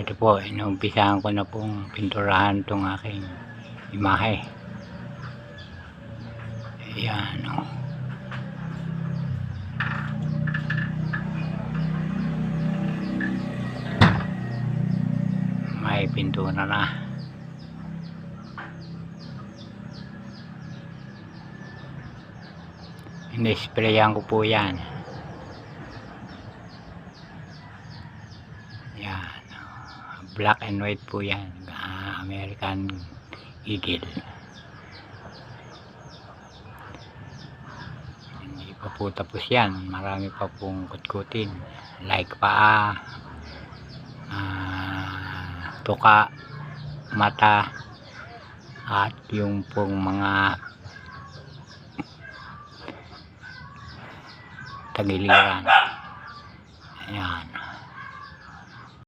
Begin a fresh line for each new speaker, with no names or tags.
Ito po, inumpisahan ko na pong pinturahan itong aking imahe. Ayan, o. May pintura na. In-sprayan ko po yan. Yan. Black and white po yan. American Eagle. Hindi pa po tapos yan. Marami pa pong kutkutin. Like paa, tuka, mata, at yung pong mga tagiliran. Ayan.